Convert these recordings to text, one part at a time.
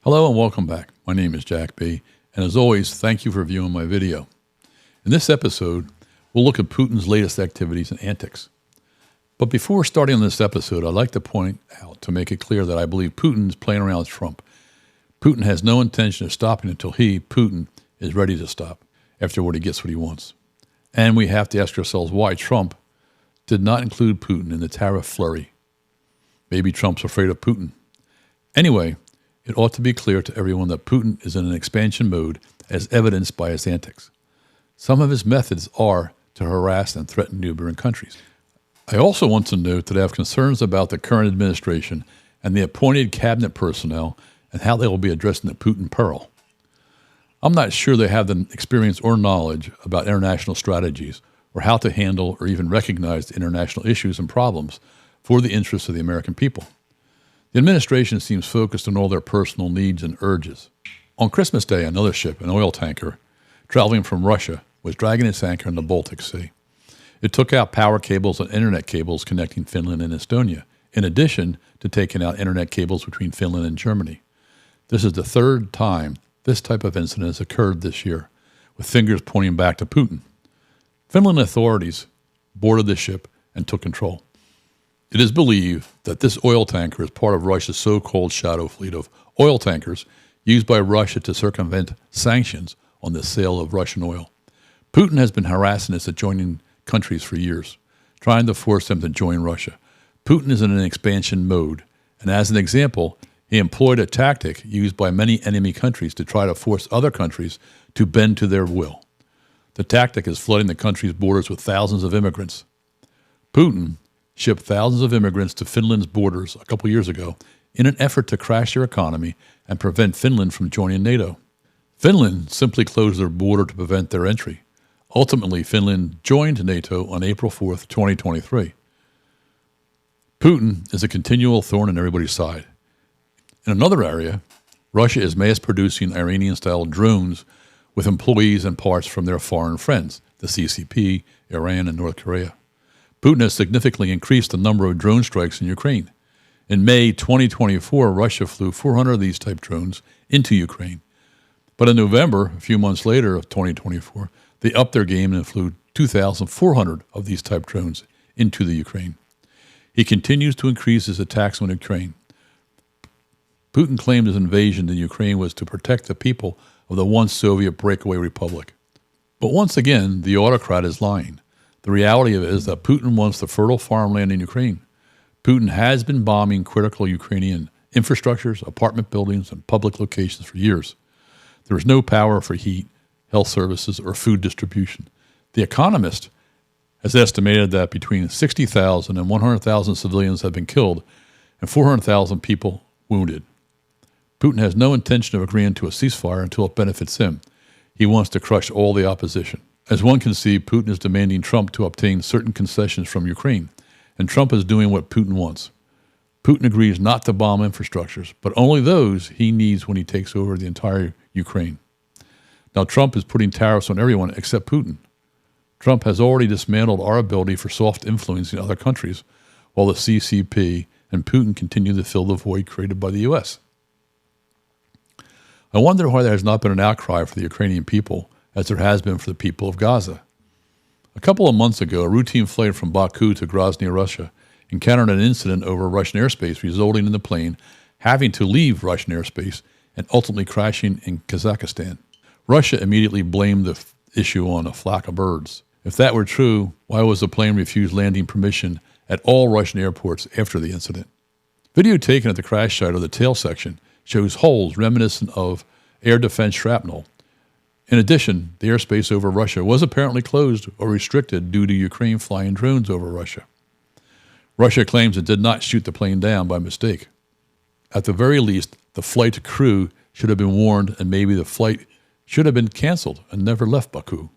Hello and welcome back. My name is Jack B. And as always, thank you for viewing my video. In this episode, we'll look at Putin's latest activities and antics. But before starting on this episode, I'd like to point out to make it clear that I believe Putin is playing around with Trump. Putin has no intention of stopping until he, Putin, is ready to stop after he gets what he wants. And we have to ask ourselves why Trump did not include Putin in the tariff flurry. Maybe Trump's afraid of Putin. Anyway, it ought to be clear to everyone that Putin is in an expansion mode as evidenced by his antics. Some of his methods are to harass and threaten neighboring countries. I also want to note that I have concerns about the current administration and the appointed cabinet personnel and how they will be addressing the Putin peril. I'm not sure they have the experience or knowledge about international strategies or how to handle or even recognize the international issues and problems for the interests of the American people. The administration seems focused on all their personal needs and urges. On Christmas Day, another ship, an oil tanker, traveling from Russia, was dragging its anchor in the Baltic Sea. It took out power cables and internet cables connecting Finland and Estonia, in addition to taking out internet cables between Finland and Germany. This is the third time this type of incident has occurred this year, with fingers pointing back to Putin. Finland authorities boarded the ship and took control. It is believed that this oil tanker is part of Russia's so-called shadow fleet of oil tankers used by Russia to circumvent sanctions on the sale of Russian oil. Putin has been harassing its adjoining countries for years, trying to force them to join Russia. Putin is in an expansion mode, and as an example, he employed a tactic used by many enemy countries to try to force other countries to bend to their will. The tactic is flooding the country's borders with thousands of immigrants. Putin shipped thousands of immigrants to Finland's borders a couple years ago in an effort to crash their economy and prevent Finland from joining NATO. Finland simply closed their border to prevent their entry. Ultimately, Finland joined NATO on April 4th, 2023. Putin is a continual thorn in everybody's side. In another area, Russia is mass-producing Iranian-style drones with employees and parts from their foreign friends, the CCP, Iran, and North Korea. Putin has significantly increased the number of drone strikes in Ukraine. In May 2024, Russia flew 400 of these type drones into Ukraine. But in November, a few months later of 2024, they upped their game and flew 2,400 of these type drones into the Ukraine. He continues to increase his attacks on Ukraine. Putin claimed his invasion in Ukraine was to protect the people of the once Soviet breakaway republic. But once again, the autocrat is lying. The reality of it is that Putin wants the fertile farmland in Ukraine. Putin has been bombing critical Ukrainian infrastructures, apartment buildings, and public locations for years. There is no power for heat, health services, or food distribution. The Economist has estimated that between 60,000 and 100,000 civilians have been killed and 400,000 people wounded. Putin has no intention of agreeing to a ceasefire until it benefits him. He wants to crush all the opposition. As one can see, Putin is demanding Trump to obtain certain concessions from Ukraine, and Trump is doing what Putin wants. Putin agrees not to bomb infrastructures, but only those he needs when he takes over the entire Ukraine. Now, Trump is putting tariffs on everyone except Putin. Trump has already dismantled our ability for soft influence in other countries, while the CCP and Putin continue to fill the void created by the U.S. I wonder why there has not been an outcry for the Ukrainian people as there has been for the people of Gaza. A couple of months ago, a routine flight from Baku to Grozny, Russia, encountered an incident over Russian airspace, resulting in the plane having to leave Russian airspace and ultimately crashing in Kazakhstan. Russia immediately blamed the issue on a flock of birds. If that were true, why was the plane refused landing permission at all Russian airports after the incident? Video taken at the crash site of the tail section shows holes reminiscent of air defense shrapnel. In addition, the airspace over Russia was apparently closed or restricted due to Ukraine flying drones over Russia. Russia claims it did not shoot the plane down by mistake. At the very least, the flight crew should have been warned, and maybe the flight should have been canceled and never left Baku.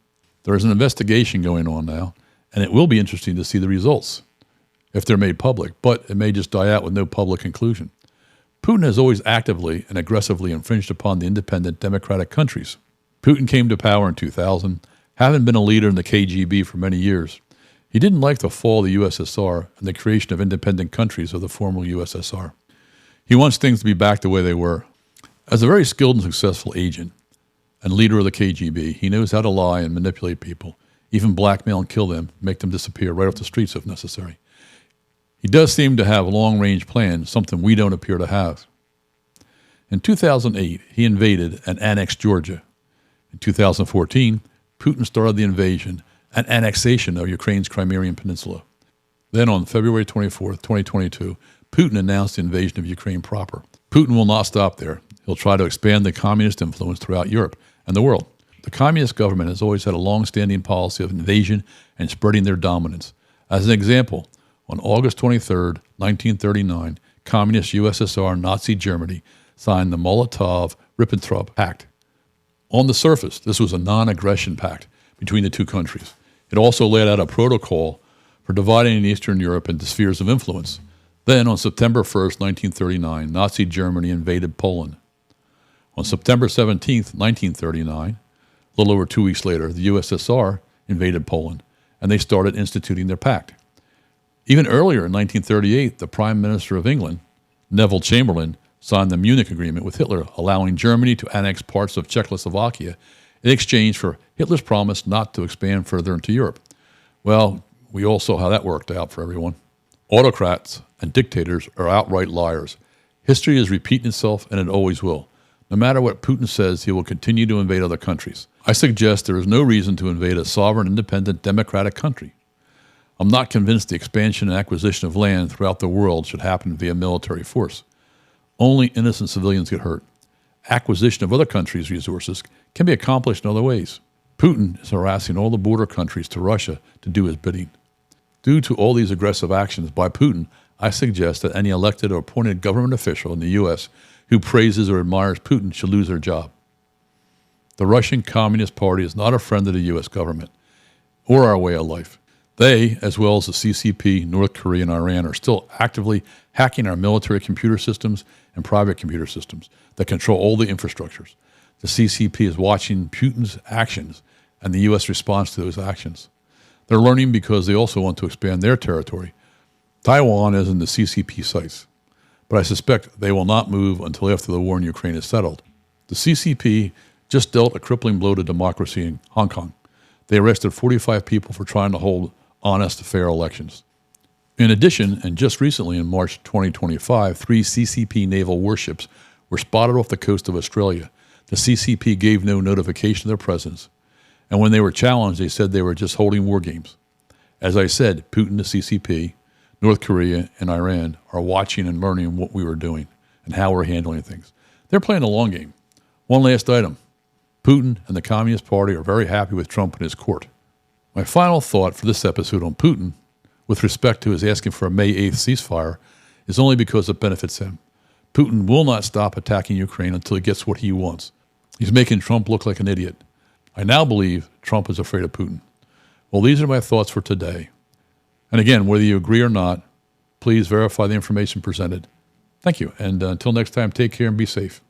There is an investigation going on now, and it will be interesting to see the results if they're made public, but it may just die out with no public conclusion. Putin has always actively and aggressively infringed upon the independent democratic countries. Putin came to power in 2000, having been a leader in the KGB for many years. He didn't like the fall of the USSR and the creation of independent countries of the former USSR. He wants things to be back the way they were. As a very skilled and successful agent and leader of the KGB, he knows how to lie and manipulate people, even blackmail and kill them, make them disappear right off the streets if necessary. He does seem to have a long-range plan, something we don't appear to have. In 2008, he invaded and annexed Georgia. In 2014, Putin started the invasion and annexation of Ukraine's Crimean Peninsula. Then on February 24, 2022, Putin announced the invasion of Ukraine proper. Putin will not stop there. He'll try to expand the communist influence throughout Europe and the world. The communist government has always had a long-standing policy of invasion and spreading their dominance. As an example, on August 23, 1939, communist USSR and Nazi Germany signed the Molotov-Ribbentrop Pact. On the surface, this was a non-aggression pact between the two countries. It also laid out a protocol for dividing Eastern Europe into spheres of influence. Then, on September 1st, 1939, Nazi Germany invaded Poland. On September 17th, 1939, a little over 2 weeks later, the USSR invaded Poland, and they started instituting their pact. Even earlier, in 1938, the Prime Minister of England, Neville Chamberlain, signed the Munich Agreement with Hitler, allowing Germany to annex parts of Czechoslovakia in exchange for Hitler's promise not to expand further into Europe. Well, we all saw how that worked out for everyone. Autocrats and dictators are outright liars. History is repeating itself, and it always will. No matter what Putin says, he will continue to invade other countries. I suggest there is no reason to invade a sovereign, independent, democratic country. I'm not convinced the expansion and acquisition of land throughout the world should happen via military force. Only innocent civilians get hurt. Acquisition of other countries' resources can be accomplished in other ways. Putin is harassing all the border countries to Russia to do his bidding. Due to all these aggressive actions by Putin, I suggest that any elected or appointed government official in the U.S. who praises or admires Putin should lose their job. The Russian Communist Party is not a friend of the U.S. government or our way of life. They, as well as the CCP, North Korea, and Iran, are still actively hacking our military computer systems and private computer systems that control all the infrastructures. The CCP is watching Putin's actions and the U.S. response to those actions. They're learning because they also want to expand their territory. Taiwan is in the CCP sights, but I suspect they will not move until after the war in Ukraine is settled. The CCP just dealt a crippling blow to democracy in Hong Kong. They arrested 45 people for trying to hold honest, fair elections. In addition, and just recently in March 2025, 3 CCP naval warships were spotted off the coast of Australia. The CCP gave no notification of their presence, and when they were challenged, they said they were just holding war games. As I said, Putin, the CCP, North Korea, and Iran are watching and learning what we were doing and how we're handling things. They're playing a long game. One last item. Putin and the Communist Party are very happy with Trump and his court. My final thought for this episode on Putin, with respect to his asking for a May 8th ceasefire, is only because it benefits him. Putin will not stop attacking Ukraine until he gets what he wants. He's making Trump look like an idiot. I now believe Trump is afraid of Putin. Well, these are my thoughts for today. And again, whether you agree or not, please verify the information presented. Thank you, and until next time, take care and be safe.